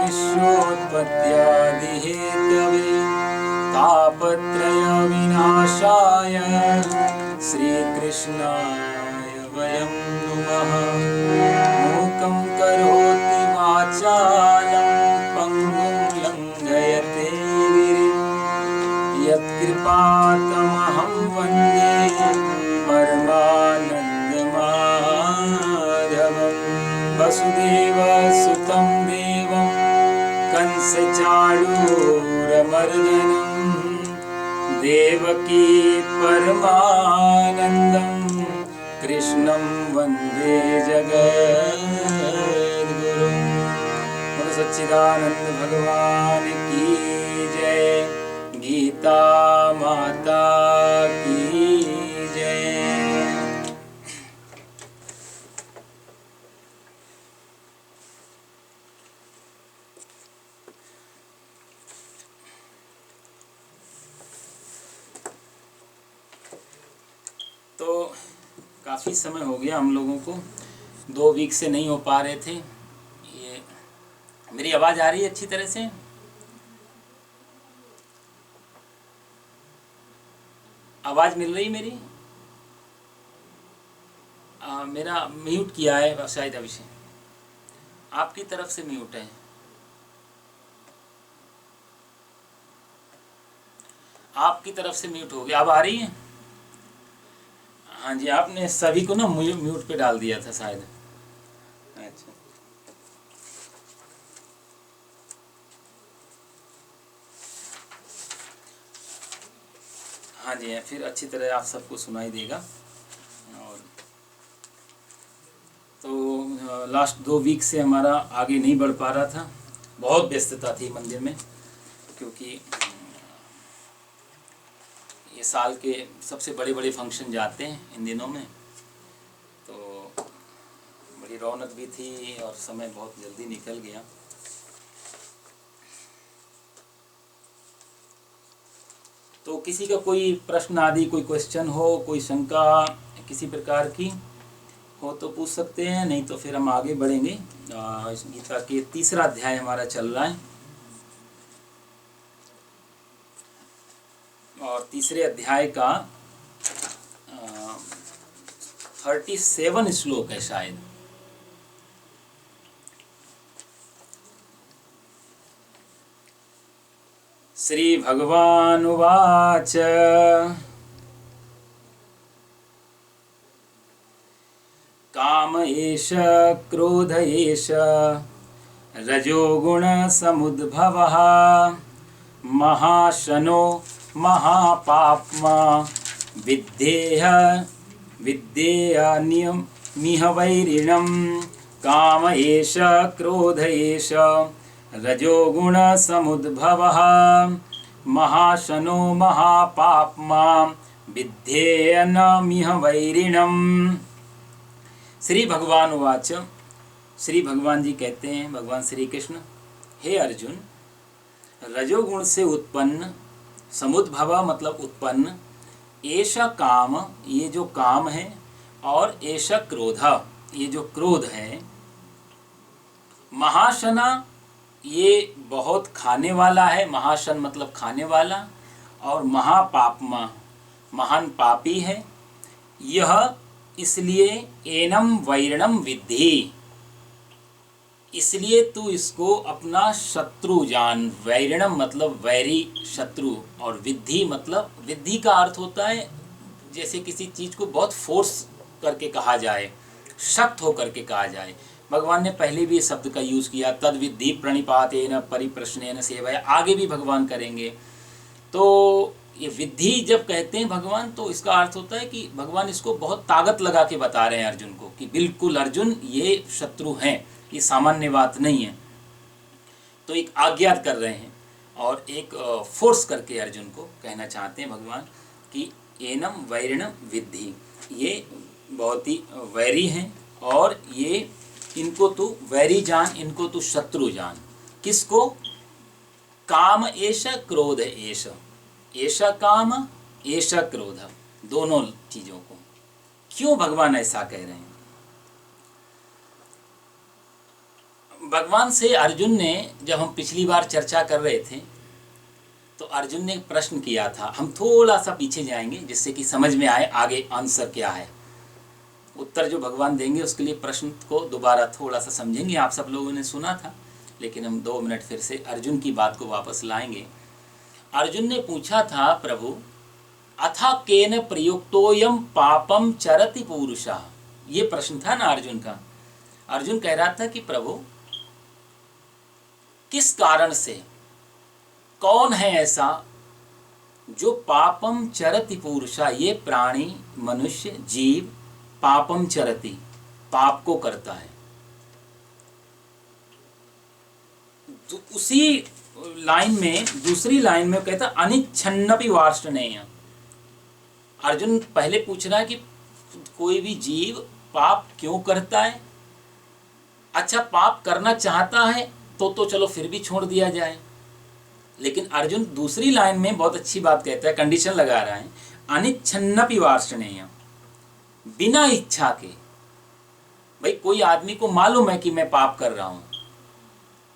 विश्वोत्पत्त्यादिहेतवे तापत्रय विनाशाय श्रीकृष्णाय वयं नुमः। मूकं करोति वाचालं पङ्गुं लङ्घयते गिरिं यत्कृपातमहं वन्दे परमानन्दमाधवम्। वसुदेवसुतं देवं कंसचाणूरमर्दनं देवकी परमानन्दं कृष्णं वन्दे जगद्गुरुं। बोलो सच्चिदानंद भगवान की जय। गीता माता की जय। तो काफ़ी समय हो गया हम लोगों को, 2 वीक से नहीं हो पा रहे थे। ये मेरी आवाज़ आ रही है अच्छी तरह से? आवाज़ मिल रही मेरी? मेरा म्यूट किया है शायद अभी से, आपकी तरफ से म्यूट है। आपकी तरफ से म्यूट हो गया, अब आ रही है? हाँ जी, आपने सभी को ना म्यूट पे डाल दिया था शायद। अच्छा, हाँ जी, फिर अच्छी तरह आप सबको सुनाई देगा। और तो लास्ट 2 वीक से हमारा आगे नहीं बढ़ पा रहा था, बहुत व्यस्तता थी मंदिर में, क्योंकि ये साल के सबसे बड़े बड़े फंक्शन जाते हैं इन दिनों में, तो बड़ी रौनक भी थी और समय बहुत जल्दी निकल गया। तो किसी का कोई प्रश्न आदि, कोई क्वेश्चन हो, कोई शंका किसी प्रकार की हो तो पूछ सकते हैं, नहीं तो फिर हम आगे बढ़ेंगे। इस गीता के 3रा अध्याय हमारा चल रहा है और 3रे अध्याय का 37 श्लोक है शायद। श्री भगवान उवाच काम एष क्रोध एष रजोगुण समुद्भवः महाशनो महापाप्मा विद्येह वैरिणं। काम एष क्रोध एष रजोगुण समुद्भवः महाशनो महापाप्मा विद्येह वैरिणम्। श्री भगवान उवाच, श्री भगवान जी कहते हैं, भगवान श्री कृष्ण, हे अर्जुन, रजोगुण से उत्पन्न, समुद्भव मतलब उत्पन्न, ऐसा काम, ये जो काम है, और ऐसा क्रोध, ये जो क्रोध है, महाशना, ये बहुत खाने वाला है, महाशन मतलब खाने वाला, और महापापमा, महान पापी है। यह इसलिए एनम वैरणम विद्धि, इसलिए तू इसको अपना शत्रु जान। वैरणम मतलब वैरी, शत्रु, और विद्धि मतलब, विद्धि का अर्थ होता है जैसे किसी चीज़ को बहुत फोर्स करके कहा जाए, सख्त होकर के कहा जाए। भगवान ने पहले भी इस शब्द का यूज़ किया, तद विद्धि प्रणिपातेन परिप्रश्नेन सेवया, आगे भी भगवान करेंगे। तो ये विद्धि जब कहते हैं भगवान, तो इसका अर्थ होता है कि भगवान इसको बहुत ताकत लगा के बता रहे हैं अर्जुन को कि बिल्कुल अर्जुन, ये शत्रु हैं, ये सामान्य बात नहीं है। तो एक आज्ञा कर रहे हैं और एक फोर्स करके अर्जुन को कहना चाहते हैं भगवान कि एनम वैरिणम विद्धि, ये बहुत ही वैरी हैं और ये, इनको तू वैरी जान, इनको तू शत्रु जान। किसको? काम एष क्रोध एष, ऐसा काम ऐसा क्रोध, दोनों चीज़ों को। क्यों भगवान ऐसा कह रहे हैं? भगवान से अर्जुन ने, जब हम पिछली बार चर्चा कर रहे थे तो अर्जुन ने एक प्रश्न किया था। हम थोड़ा सा पीछे जाएंगे जिससे कि समझ में आए आगे आंसर क्या है। उत्तर जो भगवान देंगे उसके लिए प्रश्न को दोबारा थोड़ा सा समझेंगे। आप सब लोगों ने सुना था, लेकिन हम 2 मिनट फिर से अर्जुन की बात को वापस लाएंगे। अर्जुन ने पूछा था, प्रभु अथा केन प्रयुक्तोयम पापम चरति पुरुषः। ये प्रश्न था ना अर्जुन का। अर्जुन कह रहा था कि प्रभु किस कारण से, कौन है ऐसा जो पापम चरति पुरुषः, ये प्राणी मनुष्य जीव पापम चरति, पाप को करता है। उसी लाइन में, दूसरी लाइन में कहता अनिच्छन्नपि वार्ष्णेय। अर्जुन पहले पूछ रहा है कि कोई भी जीव पाप क्यों करता है। अच्छा, पाप करना चाहता है तो चलो फिर भी छोड़ दिया जाए। लेकिन अर्जुन दूसरी लाइन में बहुत अच्छी बात कहता है, कंडीशन लगा रहा है, अनिच्छन्नपि वार्ष्णेय, बिना इच्छा के। भाई कोई आदमी को मालूम है कि मैं पाप कर रहा हूं,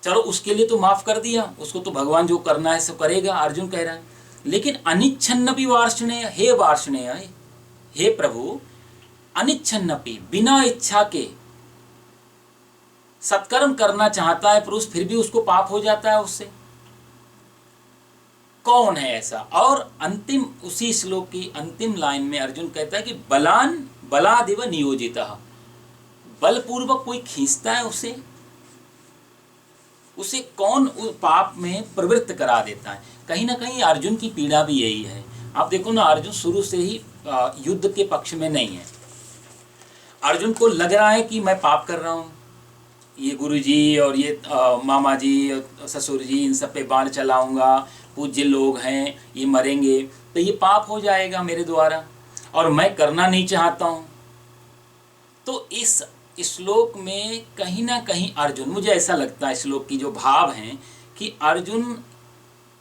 चलो उसके लिए तो माफ कर दिया, उसको तो भगवान जो करना है सो करेगा, अर्जुन कह रहा है। लेकिन अनिच्छन्नपि वार्ष्णेय, हे वार्ष्णेय, हे प्रभु, अनिच्छन्नपि, बिना इच्छा के सत्कर्म करना चाहता है पुरुष, फिर भी उसको पाप हो जाता है उससे। कौन है ऐसा? और अंतिम, उसी श्लोक की अंतिम लाइन में अर्जुन कहता है कि बलान बलादिव नियोजितः, बलपूर्वक कोई खींचता है उसे कौन पाप में प्रवृत्त करा देता है। कहीं ना कहीं अर्जुन की पीड़ा भी यही है। आप देखो ना, अर्जुन शुरू से ही युद्ध के पक्ष में नहीं है। अर्जुन को लग रहा है कि मैं पाप कर रहा हूँ, ये गुरुजी और ये मामा जी ससुर जी, इन सब पे बाण चलाऊंगा, पूज्य लोग हैं, ये मरेंगे तो ये पाप हो जाएगा मेरे द्वारा, और मैं करना नहीं चाहता हूँ। तो इस श्लोक में कहीं ना कहीं अर्जुन, मुझे ऐसा लगता है श्लोक की जो भाव हैं कि अर्जुन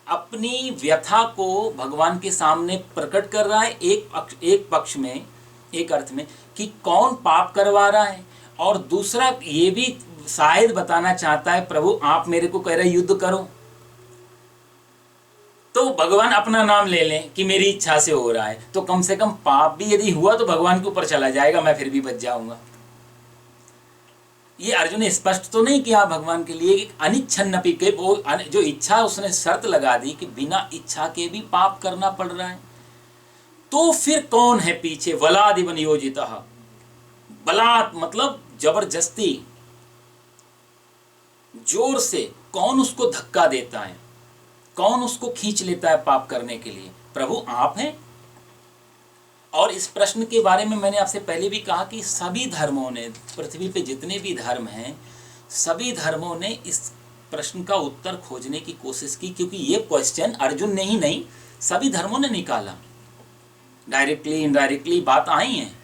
अपनी व्यथा को भगवान के सामने प्रकट कर रहा है, एक पक्ष में, एक अर्थ में, कि कौन पाप करवा रहा है, और दूसरा ये भी शायद बताना चाहता है, प्रभु आप मेरे को कह रहे युद्ध करो तो भगवान अपना नाम ले लें कि मेरी इच्छा से हो रहा है, तो कम से कम पाप भी यदि हुआ तो भगवान के ऊपर चला जाएगा, मैं फिर भी बच जाऊंगा। ये अर्जुन ने स्पष्ट तो नहीं किया भगवान के लिए कि अनिच्छन्नपि के, वो जो इच्छा उसने शर्त लगा दी कि बिना इच्छा के भी पाप करना पड़ रहा है। तो फिर कौन है पीछे? बलादिव नियोजितः, बलात् मतलब जबरदस्ती, जोर से कौन उसको धक्का देता है, कौन उसको खींच लेता है पाप करने के लिए? प्रभु आप हैं। और इस प्रश्न के बारे में मैंने आपसे पहले भी कहा कि सभी धर्मों ने, पृथ्वी पे जितने भी धर्म हैं, सभी धर्मों ने इस प्रश्न का उत्तर खोजने की कोशिश की, क्योंकि ये क्वेश्चन अर्जुन ने ही नहीं, सभी धर्मों ने निकाला। डायरेक्टली इनडायरेक्टली बात आई है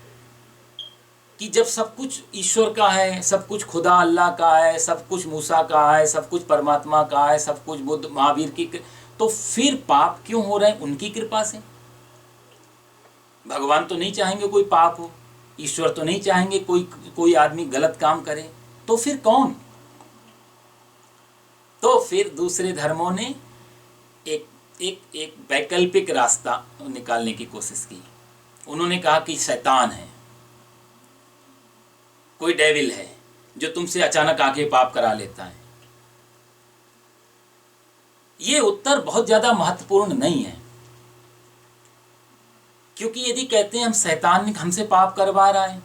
कि जब सब कुछ ईश्वर का है, सब कुछ खुदा अल्लाह का है, सब कुछ मूसा का है, सब कुछ परमात्मा का है, सब कुछ बुद्ध महावीर की, तो फिर पाप क्यों हो रहे हैं? उनकी कृपा से। भगवान तो नहीं चाहेंगे कोई पाप हो, ईश्वर तो नहीं चाहेंगे कोई आदमी गलत काम करे, तो फिर कौन? तो फिर दूसरे धर्मों ने एक वैकल्पिक रास्ता निकालने की कोशिश की। उन्होंने कहा कि शैतान है, कोई डेविल है जो तुमसे अचानक आके पाप करा लेता है। ये उत्तर बहुत ज्यादा महत्वपूर्ण नहीं है, क्योंकि यदि कहते हैं हम शैतान हमसे पाप करवा रहा है,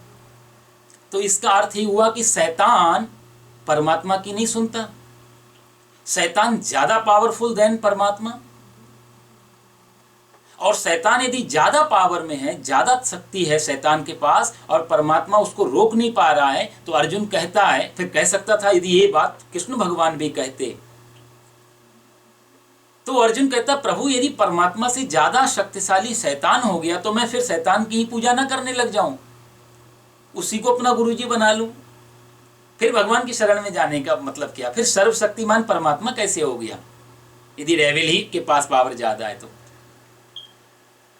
तो इसका अर्थ ही हुआ कि शैतान परमात्मा की नहीं सुनता। शैतान ज्यादा पावरफुल देन परमात्मा, और शैतान यदि ज्यादा पावर में है, ज्यादा शक्ति है शैतान के पास, और परमात्मा उसको रोक नहीं पा रहा है, तो अर्जुन कहता है, फिर कह सकता था यदि ये बात कृष्ण भगवान भी कहते, तो अर्जुन कहता प्रभु यदि परमात्मा से ज्यादा शक्तिशाली शैतान हो गया तो मैं फिर शैतान की ही पूजा ना करने लग जाऊं, उसी को अपना गुरुजी बना लूं। फिर भगवान की शरण में जाने का मतलब क्या? फिर सर्वशक्तिमान परमात्मा कैसे हो गया यदि डेविल ही के पास पावर ज्यादा है? तो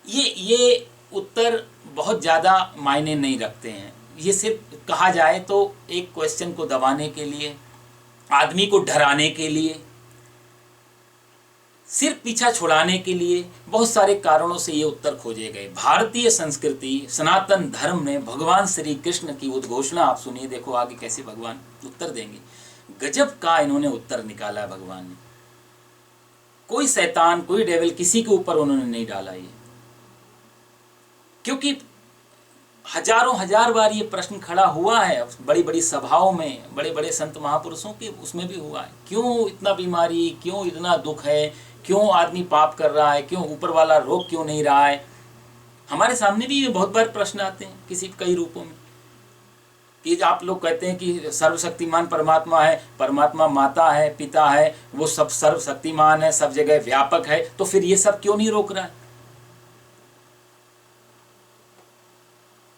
ये उत्तर बहुत ज्यादा मायने नहीं रखते हैं। ये सिर्फ कहा जाए तो एक क्वेश्चन को दबाने के लिए, आदमी को डराने के लिए, सिर्फ पीछा छुड़ाने के लिए, बहुत सारे कारणों से ये उत्तर खोजे गए। भारतीय संस्कृति, सनातन धर्म ने भगवान श्री कृष्ण की उद्घोषणा आप सुनिए, देखो आगे कैसे भगवान उत्तर देंगे। गजब का इन्होंने उत्तर निकाला भगवान ने। कोई शैतान, कोई डेविल किसी के ऊपर उन्होंने नहीं डाला ये, क्योंकि हजारों हजार बार ये प्रश्न खड़ा हुआ है बड़ी बड़ी सभाओं में, बड़े बड़े संत महापुरुषों के उसमें भी हुआ है। क्यों इतना बीमारी, क्यों इतना दुख है, क्यों आदमी पाप कर रहा है, क्यों ऊपर वाला रोक क्यों नहीं रहा है। हमारे सामने भी ये बहुत बार प्रश्न आते हैं कई रूपों में, कि आप लोग कहते हैं कि सर्वशक्तिमान परमात्मा है, परमात्मा माता है, पिता है, वो सब सर्वशक्तिमान है, सब जगह व्यापक है, तो फिर ये सब क्यों नहीं रोक रहा है।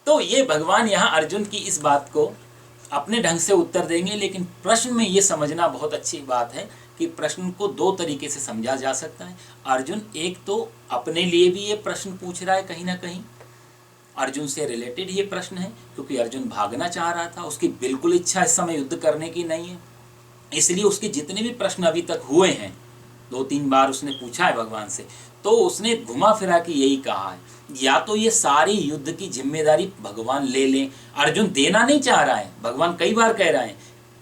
तो ये भगवान यहाँ अर्जुन की इस बात को अपने ढंग से उत्तर देंगे, लेकिन प्रश्न में ये समझना बहुत अच्छी बात है कि प्रश्न को दो तरीके से समझा जा सकता है। अर्जुन एक तो अपने लिए भी ये प्रश्न पूछ रहा है, कहीं ना कहीं अर्जुन से रिलेटेड ये प्रश्न है, क्योंकि अर्जुन भागना चाह रहा था, उसकी बिल्कुल इच्छा इस समय युद्ध करने की नहीं है। इसलिए उसके जितने भी प्रश्न अभी तक हुए हैं, 2-3 बार उसने पूछा है भगवान से, तो उसने घुमा फिरा के यही कहा है, या तो ये सारी युद्ध की जिम्मेदारी भगवान ले लें। अर्जुन देना नहीं चाह रहा है, भगवान कई बार कह रहे हैं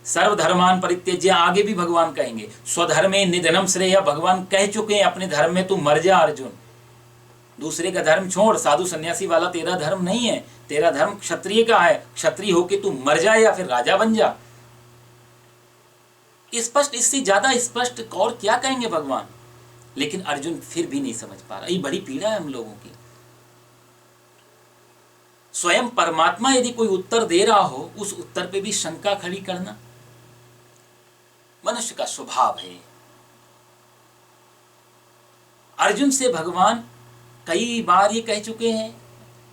सर्वधर्मान परित्यज्य, आगे भी भगवान कहेंगे स्वधर्मे निधनम श्रेय, भगवान कह चुके हैं अपने धर्म में तू मर जा अर्जुन, दूसरे का धर्म छोड़, साधु सन्यासी वाला तेरा धर्म नहीं है, तेरा धर्म क्षत्रिय का है, क्षत्रिय होके तू मर जा या फिर राजा बन जा। स्पष्ट, इससे ज्यादा स्पष्ट और क्या कहेंगे भगवान। लेकिन अर्जुन फिर भी नहीं समझ पा रहा। ये बड़ी पीड़ा है हम लोगों की। स्वयं परमात्मा यदि कोई उत्तर दे रहा हो, उस उत्तर पे भी शंका खड़ी करना मनुष्य का स्वभाव है। अर्जुन से भगवान कई बार ये कह चुके हैं,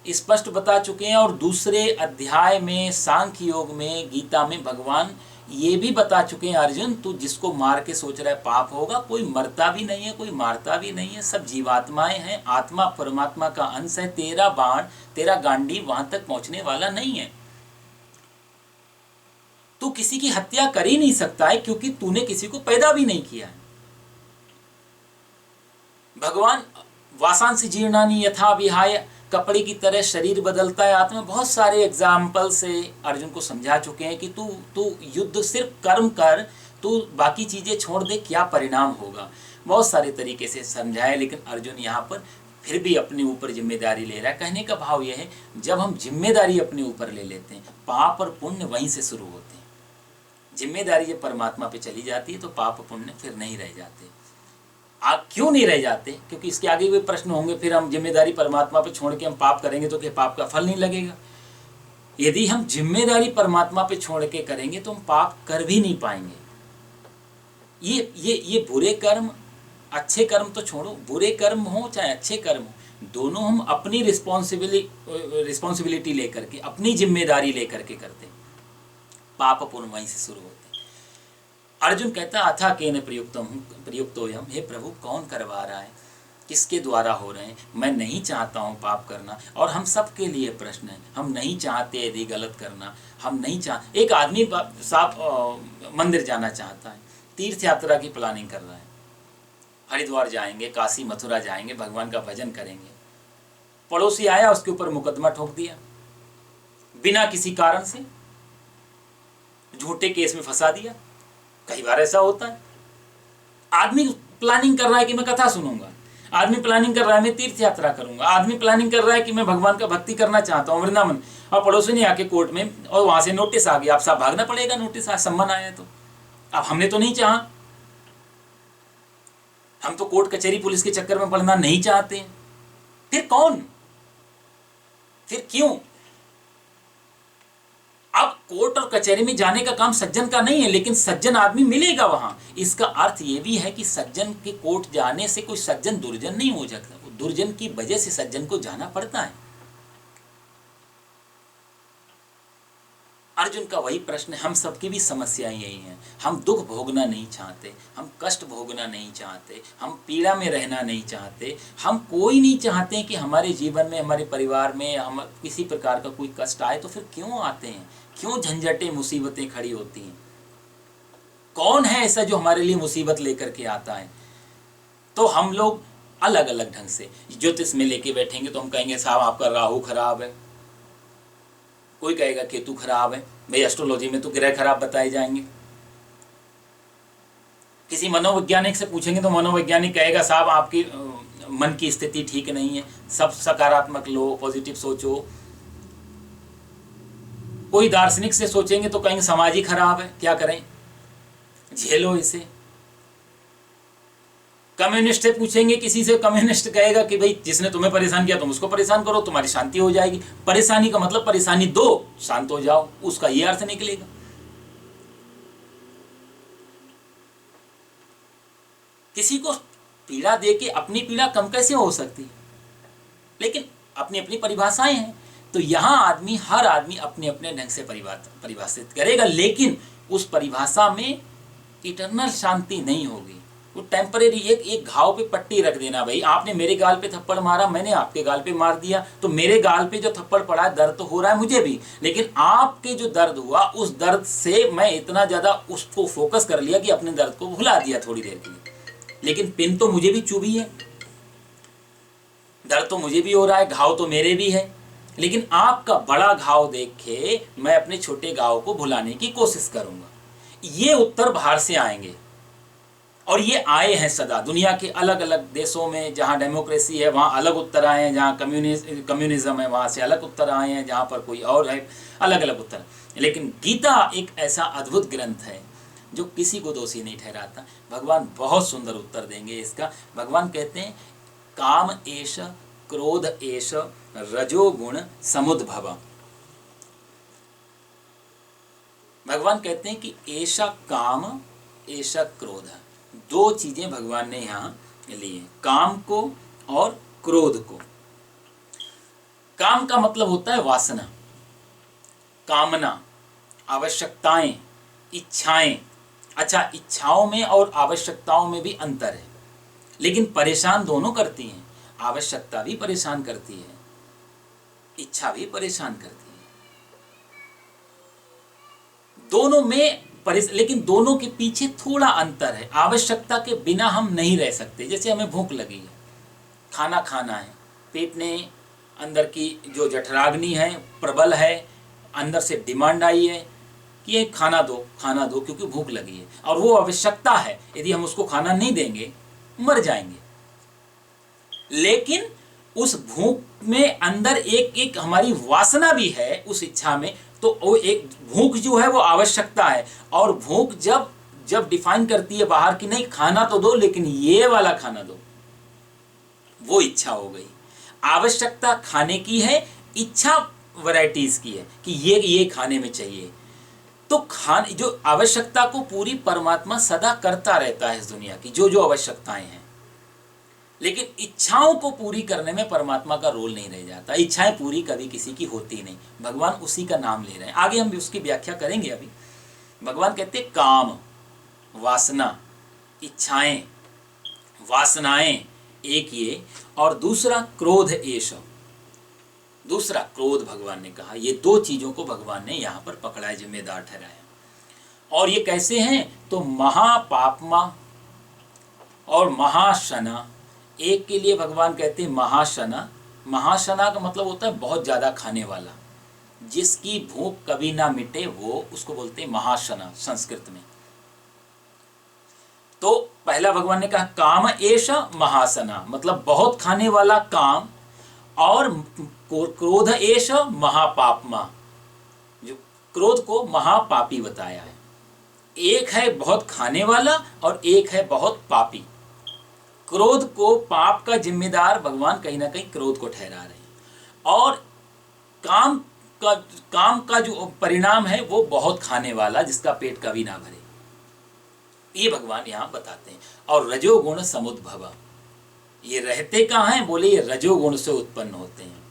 स्पष्ट बता चुके हैं, और दूसरे अध्याय में सांख्य योग में, गीता में भगवान ये भी बता चुके हैं, अर्जुन तू जिसको मार के सोच रहा है पाप होगा, कोई मरता भी नहीं है, कोई मारता भी नहीं है, सब जीवात्माएं हैं, आत्मा परमात्मा का अंश है, तेरा बाण, तेरा गांडी वहां तक पहुंचने वाला नहीं है। तू किसी की हत्या कर ही नहीं सकता है, क्योंकि तूने किसी को पैदा भी नहीं किया है। भगवान वासांसी जीर्णानि यथा विहाय, कपड़े की तरह शरीर बदलता है आत्मा, बहुत सारे एग्जाम्पल से अर्जुन को समझा चुके हैं कि तू युद्ध सिर्फ कर्म कर, तू बाकी चीजें छोड़ दे, क्या परिणाम होगा, बहुत सारे तरीके से समझाया। लेकिन अर्जुन यहाँ पर फिर भी अपने ऊपर जिम्मेदारी ले रहा है। कहने का भाव यह है, जब हम जिम्मेदारी अपने ऊपर ले लेते हैं, पाप और पुण्य वहीं से शुरू होते हैं। जिम्मेदारी जब परमात्मा पे चली जाती है तो पाप पुण्य फिर नहीं रह जाते। क्यों नहीं रह जाते? क्योंकि इसके आगे भी प्रश्न होंगे, फिर हम जिम्मेदारी परमात्मा पे छोड़ के हम पाप करेंगे तो क्या पाप का फल नहीं लगेगा? यदि हम जिम्मेदारी परमात्मा पे छोड़ के करेंगे तो हम पाप कर भी नहीं पाएंगे। ये बुरे कर्म, अच्छे कर्म तो छोड़ो, बुरे कर्म हो चाहे अच्छे कर्म हो, दोनों हम अपनी रिस्पॉन्सिबिलिटी लेकर के, अपनी जिम्मेदारी लेकर के करते। पाप पुण्य वहीं से शुरू होते। अर्जुन कहता अथा केन प्रयुक्तोयम, हे प्रभु कौन करवा रहा है, किसके द्वारा हो रहे हैं? मैं नहीं चाहता हूँ पाप करना, और हम सबके लिए प्रश्न है, हम नहीं चाहते यदि गलत करना, हम नहीं चाहते। एक आदमी साहब मंदिर जाना चाहता है, तीर्थ यात्रा की प्लानिंग कर रहा है, हरिद्वार जाएंगे, काशी मथुरा जाएंगे, भगवान का भजन करेंगे। पड़ोसी आया, उसके ऊपर मुकदमा ठोक दिया, बिना किसी कारण से झूठे केस में फंसा दिया। कई बार ऐसा होता है। आदमी प्लानिंग कर रहा है कि मैं कथा सुनूंगा, आदमी प्लानिंग कर रहा है मैं तीर्थ यात्रा करूंगा, आदमी प्लानिंग कर रहा है कि मैं भगवान का भक्ति करना चाहता हूँ वृंदावन, और पड़ोसी ने आके कोर्ट में, और वहां से नोटिस आ गया, आप साहब भागना पड़ेगा, नोटिस आ, सम्मन आया। तो अब हमने तो नहीं चाहा, हम तो कोर्ट कचहरी पुलिस के चक्कर में पड़ना नहीं चाहते। फिर कौन, फिर क्यों? अब कोर्ट और कचहरी में जाने का काम सज्जन का नहीं है, लेकिन सज्जन आदमी मिलेगा वहां। इसका अर्थ यह भी है कि सज्जन के कोर्ट जाने से कोई सज्जन दुर्जन नहीं हो सकता, दुर्जन की वजह से सज्जन को जाना पड़ता है। अर्जुन का वही प्रश्न है, हम सबकी भी समस्याएं यही हैं। हम दुख भोगना नहीं चाहते, हम कष्ट भोगना नहीं चाहते, हम पीड़ा में रहना नहीं चाहते, हम कोई नहीं चाहते कि हमारे जीवन में, हमारे परिवार में हम किसी प्रकार का कोई कष्ट आए। तो फिर क्यों आते हैं, क्यों झंझटें मुसीबतें खड़ी होती हैं? कौन है ऐसा जो हमारे लिए मुसीबत लेकर के आता है? तो हम लोग अलग अलग ढंग से ज्योतिष में लेके बैठेंगे तो हम कहेंगे साहब आपका राहु खराब है, कोई कहेगा केतु खराब है, भाई एस्ट्रोलॉजी में तो ग्रह खराब बताए जाएंगे। किसी मनोवैज्ञानिक से पूछेंगे तो मनोवैज्ञानिक कहेगा साहब आपकी मन की स्थिति ठीक नहीं है, सब सकारात्मक लो, पॉजिटिव सोचो। कोई दार्शनिक से सोचेंगे तो कहेंगे समाज ही खराब है, क्या करें, झेलो इसे। कम्युनिस्ट से पूछेंगे किसी से, कम्युनिस्ट कहेगा कि भाई जिसने तुम्हें परेशान किया तुम उसको परेशान करो, तुम्हारी शांति हो जाएगी। परेशानी का मतलब परेशानी दो, शांत हो जाओ, उसका ये अर्थ निकलेगा। किसी को पीड़ा दे के अपनी पीड़ा कम कैसे हो सकती है? लेकिन अपनी अपनी परिभाषाएं हैं। तो यहाँ आदमी, हर आदमी अपने अपने ढंग से परिभाषित करेगा, लेकिन उस परिभाषा में इटरनल शांति नहीं होगी। वो टेम्परेरी, एक घाव पे पट्टी रख देना। भाई आपने मेरे गाल पे थप्पड़ मारा, मैंने आपके गाल पे मार दिया, तो मेरे गाल पे जो थप्पड़ पड़ा है दर्द तो हो रहा है मुझे भी, लेकिन आपके जो दर्द हुआ उस दर्द से मैं इतना ज़्यादा उसको फोकस कर लिया कि अपने दर्द को भुला दिया थोड़ी देर के लिए। लेकिन पिन तो मुझे भी चुभी है, दर्द तो मुझे भी हो रहा है, घाव तो मेरे भी है, लेकिन आपका बड़ा घाव देख के मैं अपने छोटे घाव को भुलाने की कोशिश करूंगा। ये उत्तर बाहर से आएंगे और ये आए हैं सदा। दुनिया के अलग अलग देशों में जहाँ डेमोक्रेसी है वहाँ अलग उत्तर आए हैं, जहाँ कम्युनिज्म है वहाँ से अलग उत्तर आए हैं, जहाँ पर कोई और है अलग अलग उत्तर। लेकिन गीता एक ऐसा अद्भुत ग्रंथ है जो किसी को दोषी नहीं ठहराता। भगवान बहुत सुंदर उत्तर देंगे इसका। भगवान कहते हैं काम एष क्रोध एष रजोगुण समुद्भव। भगवान कहते हैं कि ऐसा काम ऐसा क्रोध, दो चीजें भगवान ने यहाँ ली हैं, काम को और क्रोध को। काम का मतलब होता है वासना, कामना, आवश्यकताएं, इच्छाएं। अच्छा, इच्छाओं में और आवश्यकताओं में भी अंतर है, लेकिन परेशान दोनों करती हैं। आवश्यकता भी परेशान करती है, इच्छा भी परेशान करती है। दोनों में लेकिन दोनों के पीछे थोड़ा अंतर है। आवश्यकता के बिना हम नहीं रह सकते। जैसे हमें भूख लगी है, खाना खाना है, पेट ने अंदर की जो जठराग्नि है प्रबल है, अंदर से डिमांड आई है कि ये खाना दो क्योंकि भूख लगी है, और वो आवश्यकता है। यदि हम उसको खाना नहीं देंगे मर जाएंगे। लेकिन उस भूख में अंदर एक एक हमारी वासना भी है उस इच्छा में। तो वो एक भूख जो है वो आवश्यकता है, और भूख जब डिफाइन करती है बाहर की, नहीं खाना तो दो लेकिन ये वाला खाना दो, वो इच्छा हो गई। आवश्यकता खाने की है, इच्छा वैरायटीज की है कि ये खाने में चाहिए। तो जो आवश्यकता को पूरी परमात्मा सदा करता रहता है इस दुनिया की जो आवश्यकताएं हैं, लेकिन इच्छाओं को पूरी करने में परमात्मा का रोल नहीं रह जाता। इच्छाएं पूरी कभी किसी की होती नहीं, भगवान उसी का नाम ले रहे हैं। आगे हम भी उसकी व्याख्या करेंगे। अभी भगवान कहते हैं काम, वासना, इच्छाएं, वासनाएं एक ये, और दूसरा क्रोध एष, दूसरा क्रोध भगवान ने कहा। ये दो चीजों को भगवान ने यहाँ पर पकड़ा है, जिम्मेदार ठहराया। और ये कैसे हैं? तो महापापमा और महाशना। एक के लिए भगवान कहते हैं महाशना। महाशना का मतलब होता है बहुत ज्यादा खाने वाला, जिसकी भूख कभी ना मिटे, वो उसको बोलते हैं महाशना संस्कृत में। तो पहला भगवान ने कहा काम एष महाशना, मतलब बहुत खाने वाला काम, और क्रोध एष महापापमा, जो क्रोध को महापापी बताया है। एक है बहुत खाने वाला और एक है बहुत पापी। क्रोध को, पाप का जिम्मेदार भगवान कहीं ना कहीं क्रोध को ठहरा रहे हैं, और काम का जो परिणाम है वो बहुत खाने वाला, जिसका पेट कभी ना भरे, ये भगवान यहाँ बताते हैं। और रजोगुण समुद्भव, ये रहते कहाँ हैं? बोले ये रजोगुण से उत्पन्न होते हैं।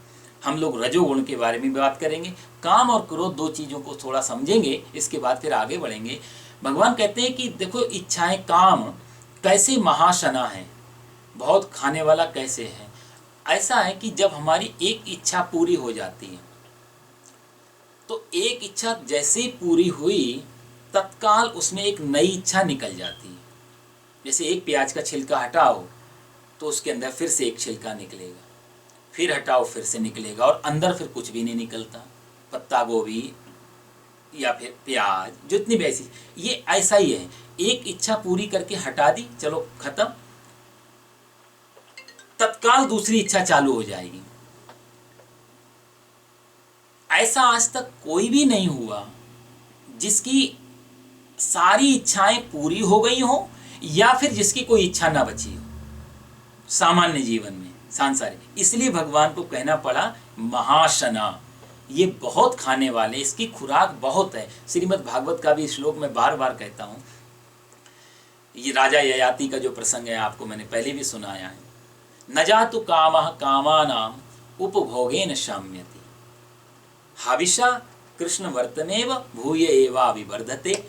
हम लोग रजोगुण के बारे में बात करेंगे। काम और क्रोध दो चीजों को थोड़ा समझेंगे, इसके बाद फिर आगे बढ़ेंगे। भगवान कहते हैं कि देखो इच्छाएं, काम कैसे महाशना है, बहुत खाने वाला कैसे है। ऐसा है कि जब हमारी एक इच्छा पूरी हो जाती है, तो एक इच्छा जैसे ही पूरी हुई तत्काल उसमें एक नई इच्छा निकल जाती है। जैसे एक प्याज का छिलका हटाओ तो उसके अंदर फिर से एक छिलका निकलेगा, फिर हटाओ फिर से निकलेगा, और अंदर फिर कुछ भी नहीं निकलता। पत्ता गोभी या फिर प्याज, जितनी भी ऐसी, ये ऐसा ही है। एक इच्छा पूरी करके हटा दी, चलो खत्म, तत्काल दूसरी इच्छा चालू हो जाएगी। ऐसा आज तक कोई भी नहीं हुआ जिसकी सारी इच्छाएं पूरी हो गई हो या फिर जिसकी कोई इच्छा ना बची हो सामान्य जीवन में, सांसारिक। इसलिए भगवान को कहना पड़ा महाशना, ये बहुत खाने वाले, इसकी खुराक बहुत है। श्रीमद् भागवत का भी श्लोक मैं बार बार कहता हूँ। ये राजा ययाति का जो प्रसंग है आपको मैंने पहले भी सुनाया है। न जातु कामः कामानाम उपभोगेन शाम्यति, हाविषा कृष्ण वर्तमेव भूय एवा विवर्धते।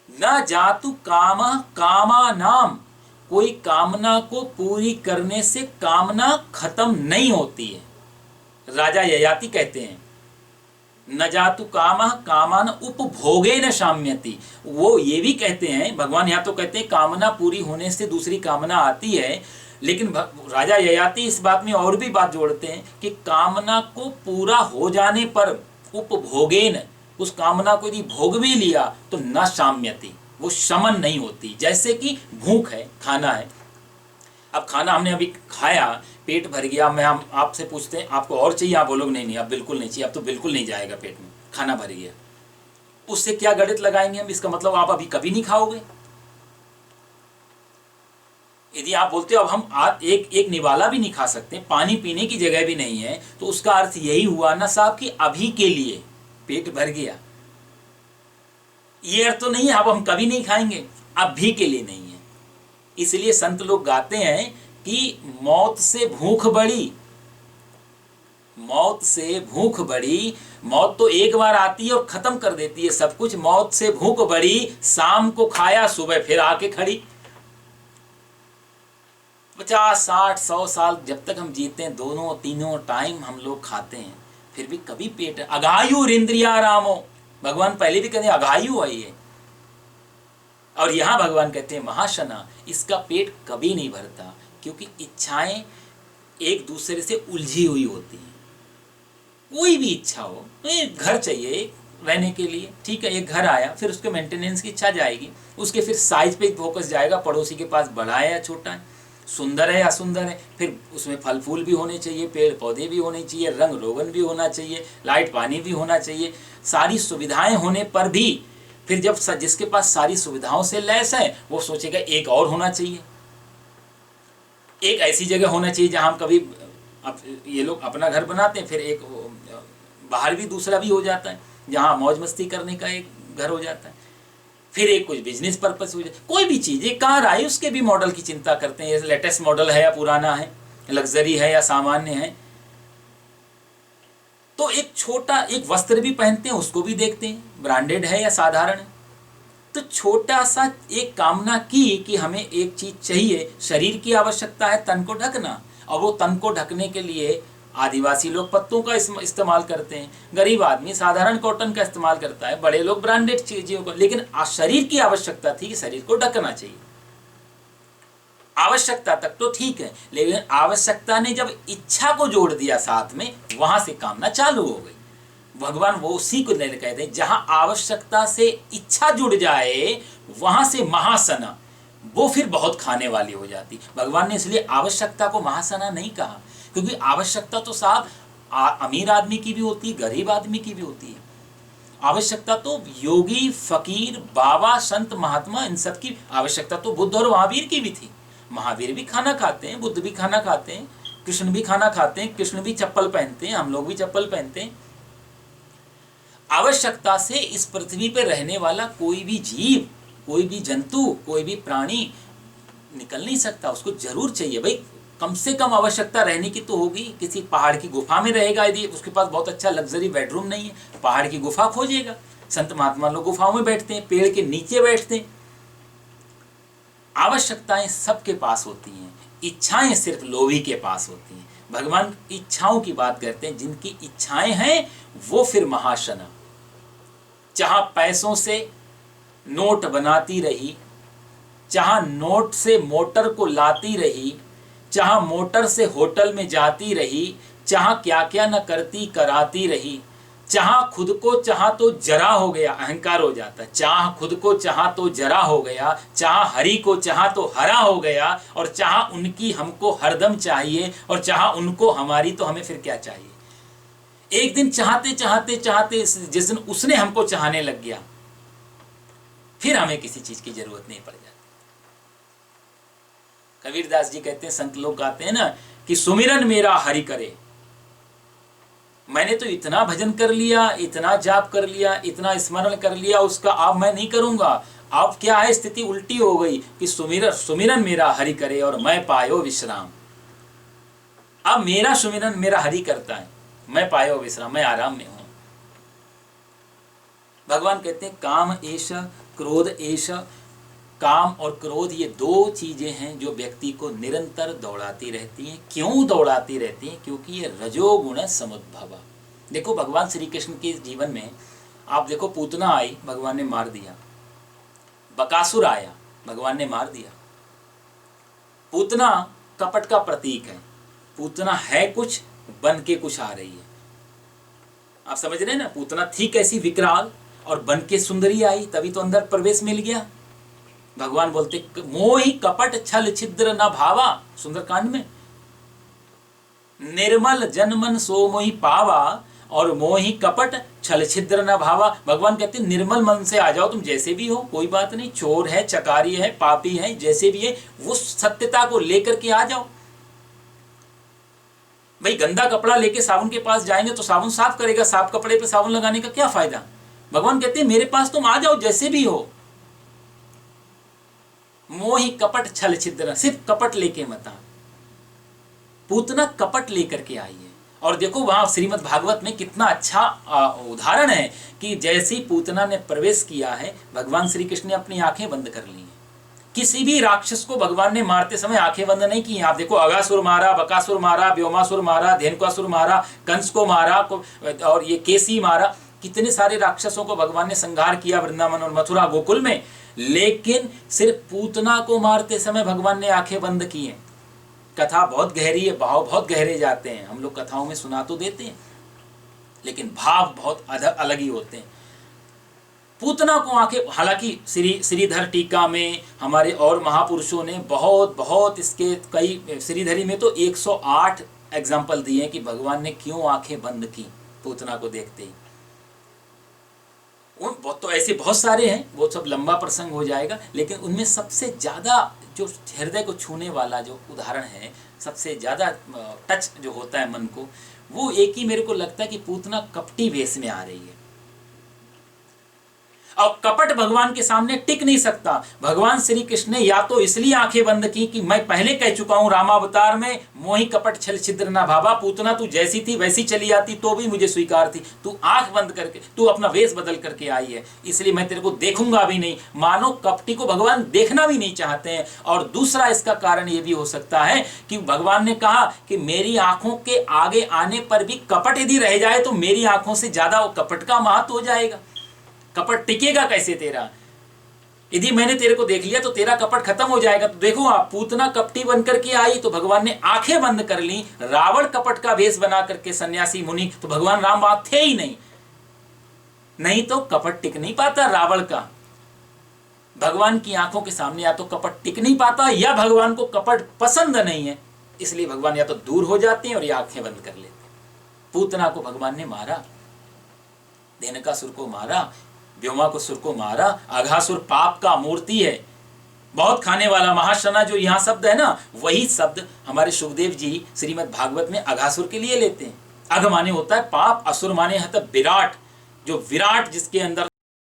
न जातु कामः कामानाम, कोई कामना को पूरी करने से कामना खत्म नहीं होती है। राजा ययाति कहते हैं न जातु कामः कामान उपभोगेन शाम्यति। वो ये भी कहते हैं, भगवान यहाँ तो कहते हैं कामना पूरी होने से दूसरी कामना आती है, लेकिन राजा ययाति इस बात में और भी बात जोड़ते हैं कि कामना को पूरा हो जाने पर उपभोगेन, उस कामना को यदि भोग भी लिया तो न शाम्यति, वो शमन नहीं होती। जैसे कि भूख है, खाना है, अब खाना हमने अभी खाया, पेट भर गया, मैं हम आपसे पूछते हैं आपको और चाहिए, आप बोलोगे नहीं नहीं अब बिल्कुल नहीं चाहिए, अब तो बिल्कुल नहीं जाएगा पेट में, खाना भर गया। उससे क्या गणित लगाएंगे हम? इसका मतलब आप अभी कभी नहीं खाओगे। यदि आप बोलते हो अब हम एक निवाला भी नहीं खा सकते, पानी पीने की जगह भी नहीं है, तो उसका अर्थ यही हुआ ना साहब कि अभी के लिए पेट भर गया। ये अर्थ तो नहीं है अब हम कभी नहीं खाएंगे, अभी के लिए नहीं है। इसलिए संत लोग गाते हैं कि मौत से भूख बढ़ी, मौत से भूख बढ़ी। मौत तो एक बार आती है और खत्म कर देती है सब कुछ। मौत से भूख बढ़ी, शाम को खाया सुबह फिर आके खड़ी। 50, 60, 100 साल जब तक हम जीते हैं, दोनों तीनों टाइम हम लोग खाते हैं, फिर भी कभी पेट अघायु इंद्रिया रामो, भगवान पहले भी कहते हैं अघायु है ये। और यहां भगवान कहते हैं महाशना, इसका पेट कभी नहीं भरता, क्योंकि इच्छाएं एक दूसरे से उलझी हुई होती हैं। कोई भी इच्छा हो, एक घर चाहिए रहने के लिए, ठीक है, एक घर आया, फिर उसके मेंटेनेंस की इच्छा जाएगी, उसके फिर साइज पे फोकस जाएगा, पड़ोसी के पास बड़ा है या छोटा है, सुंदर है या सुंदर है, फिर उसमें फल फूल भी होने चाहिए, पेड़ पौधे भी होने चाहिए, रंग रोगन भी होना चाहिए, लाइट पानी भी होना चाहिए। सारी सुविधाएं होने पर भी फिर जब जिसके पास सारी सुविधाओं से लैस है वो सोचेगा एक और होना चाहिए, एक ऐसी जगह होना चाहिए जहां हम कभी, अब ये लोग अपना घर बनाते हैं, फिर एक बाहर भी दूसरा भी हो जाता है जहां मौज मस्ती करने का एक घर हो जाता है, फिर एक कुछ बिजनेस पर्पस हो जाता है। कोई भी चीज़, एक कार आई उसके भी मॉडल की चिंता करते हैं, लेटेस्ट मॉडल है या पुराना है, लग्जरी है या सामान्य है। तो एक छोटा एक वस्त्र भी पहनते हैं, उसको भी देखते हैं ब्रांडेड है या साधारण है। तो छोटा सा एक कामना की कि हमें एक चीज चाहिए, शरीर की आवश्यकता है तन को ढकना, और वो तन को ढकने के लिए आदिवासी लोग पत्तों का इस्तेमाल करते हैं, गरीब आदमी साधारण कॉटन का इस्तेमाल करता है, बड़े लोग ब्रांडेड चीजों का। लेकिन शरीर की आवश्यकता थी कि शरीर को ढकना चाहिए। आवश्यकता तक तो ठीक है, लेकिन आवश्यकता ने जब इच्छा को जोड़ दिया साथ में, वहां से कामना चालू हो गई। भगवान वो उसी को कहते हैं, जहां आवश्यकता से इच्छा जुड़ जाए वहां से महासना, वो फिर बहुत खाने वाली हो जाती। भगवान ने इसलिए आवश्यकता को महासना नहीं कहा, क्योंकि आवश्यकता तो साहब अमीर आदमी की भी होती है, गरीब आदमी की भी होती है। आवश्यकता तो योगी, फकीर, बाबा, संत, महात्मा, इन सब की आवश्यकता तो बुद्ध और महावीर की भी थी। महावीर भी खाना खाते हैं, बुद्ध भी खाना खाते हैं, कृष्ण भी खाना खाते हैं, कृष्ण भी चप्पल पहनते हैं, हम लोग भी चप्पल पहनते हैं। आवश्यकता से इस पृथ्वी पर रहने वाला कोई भी जीव, कोई भी जंतु, कोई भी प्राणी निकल नहीं सकता, उसको जरूर चाहिए। भाई कम से कम आवश्यकता रहने की तो होगी। किसी पहाड़ की गुफा में रहेगा, यदि उसके पास बहुत अच्छा लग्जरी बेडरूम नहीं है, पहाड़ की गुफा खोजेगा। संत महात्मा लोग गुफाओं में बैठते हैं, पेड़ के नीचे बैठते हैं। आवश्यकताएं सबके पास होती हैं, इच्छाएं सिर्फ लोभी के पास होती हैं। भगवान इच्छाओं की बात करते हैं, जिनकी इच्छाएं हैं वो फिर महाशना, जहाँ पैसों से नोट बनाती रही, जहाँ नोट से मोटर को लाती रही, जहाँ मोटर से होटल में जाती रही, जहाँ क्या क्या न करती कराती रही, जहाँ खुद को चाहा तो जरा हो गया, अहंकार हो जाता, चाह खुद को चाहा तो जरा हो गया, चाह हरि को चाहा तो हरा हो गया, और चाह उनकी हमको हरदम चाहिए, और चाह उनको हमारी तो हमें फिर क्या चाहिए। एक दिन चाहते चाहते चाहते जिस दिन उसने हमको चाहने लग गया, फिर हमें किसी चीज की जरूरत नहीं पड़ जाती। कबीरदास जी कहते हैं, संत लोग गाते हैं ना कि सुमिरन मेरा हरि करे। मैंने तो इतना भजन कर लिया, इतना जाप कर लिया, इतना स्मरण कर लिया, उसका अब मैं नहीं करूंगा। अब क्या है, स्थिति उल्टी हो गई कि सुमिरन मेरा हरि करे और मैं पायो विश्राम। अब मेरा सुमिरन मेरा हरि करता है, मैं पायो विश्राम, मैं आराम में हूं। भगवान कहते हैं काम एष क्रोध एष। काम और क्रोध ये दो चीजें हैं जो व्यक्ति को निरंतर दौड़ाती रहती हैं। क्यों दौड़ाती रहती हैं? क्योंकि ये रजोगुण समुद्भव। देखो भगवान श्री कृष्ण के जीवन में आप देखो, पूतना आई, भगवान ने मार दिया। बकासुर आया, भगवान ने मार दिया। पूतना कपट का प्रतीक है। पूतना है कुछ, बन के कुछ आ रही है। आप समझ रहे हैं ना, पूतना थी कैसी विकराल और बन के सुंदरी आई, तभी तो अंदर प्रवेश मिल गया। भगवान बोलते मोहि कपट छल छिद्र न भावा, सुंदरकांड में, निर्मल जनमन सो मोहि पावा और मोहि कपट छल छिद्र न भावा। भगवान कहते निर्मल मन से आ जाओ, तुम जैसे भी हो, कोई बात नहीं, चोर है, चकारी है, पापी है, जैसे भी है, वो सत्यता को लेकर के आ जाओ। भाई गंदा कपड़ा लेके साबुन के पास जाएंगे तो साबुन साफ करेगा, साफ कपड़े पे साबुन लगाने का क्या फायदा। भगवान कहते हैं मेरे पास तुम आ जाओ जैसे भी हो। मोहि कपट छल छिद्र, सिर्फ कपट लेके मत आ। पूतना कपट लेकर के आई है। और देखो वहां श्रीमद् भागवत में कितना अच्छा उदाहरण है कि जैसी पूतना ने प्रवेश किया है, भगवान श्री कृष्ण ने अपनी आंखें बंद कर ली हैं। किसी भी राक्षस को भगवान ने मारते समय आंखें बंद नहीं की। आप देखो, अगासुर मारा, बकासुर मारा, व्योमासुर मारा, धेनुकासुर मारा, कंस को मारा, और ये केसी मारा, कितने सारे राक्षसों को भगवान ने संहार किया वृंदावन और मथुरा गोकुल में। लेकिन सिर्फ पूतना को मारते समय भगवान ने आंखें बंद की हैं। कथा बहुत गहरी है, भाव बहुत गहरे जाते हैं। हम लोग कथाओं में सुना तो देते हैं, लेकिन भाव बहुत अलग ही होते हैं। पूतना को आंखें, हालांकि श्रीधर टीका में हमारे और महापुरुषों ने बहुत बहुत इसके कई, श्रीधरी में तो 108 एग्जाम्पल दिए कि भगवान ने क्यों आंखें बंद की पूतना को देखते ही। तो ऐसे बहुत सारे हैं, वो सब लंबा प्रसंग हो जाएगा। लेकिन उनमें सबसे ज़्यादा जो हृदय को छूने वाला जो उदाहरण है, सबसे ज़्यादा टच जो होता है मन को, वो एक ही मेरे को लगता है कि पूतना कपटी वेश में आ रही है। और कपट भगवान के सामने टिक नहीं सकता। भगवान श्री कृष्ण ने या तो इसलिए आंखें बंद की कि मैं पहले कह चुका हूं रामावतार में, मोहि कपट छल छिद्र ना भावा। पूतना तू जैसी थी वैसी चली आती तो भी मुझे स्वीकार थी। तू आंख बंद करके, तू अपना वेश बदल करके आई है, इसलिए मैं तेरे को देखूंगा भी नहीं। मानो कपटी को भगवान देखना भी नहीं चाहते हैं। और दूसरा इसका कारण ये भी हो सकता है कि भगवान ने कहा कि मेरी आंखों के आगे आने पर भी कपट यदि रह जाए तो मेरी आंखों से ज्यादा वो कपट का महत्व हो जाएगा। कपट टिकेगा कैसे तेरा? यदि मैंने तेरे को देख लिया तो तेरा कपट खत्म हो जाएगा। तो देखो आप, पूतना कपटी बनकर के आई तो भगवान ने आंखें बंद कर ली। रावण कपट का वेश बना करके सन्यासी मुनि, तो भगवान राम वहां थे ही नहीं। नहीं तो कपट टिक नहीं पाता रावण का। भगवान की आंखों के सामने या तो कपट टिक नहीं पाता, या भगवान को कपट पसंद नहीं है, इसलिए भगवान या तो दूर हो जाते हैं और या आंखें बंद कर लेते। पूतना को भगवान ने मारा, धेनुकासुर को मारा, व्योमासुर को मारा। अघासुर पाप का मूर्ति है, बहुत खाने वाला। महाशना जो यहाँ शब्द है ना, वही शब्द हमारे सुखदेव जी श्रीमद् भागवत में अघासुर के लिए लेते हैं। अघ माने होता है पाप, असुर माने है विराट, जो विराट जिसके अंदर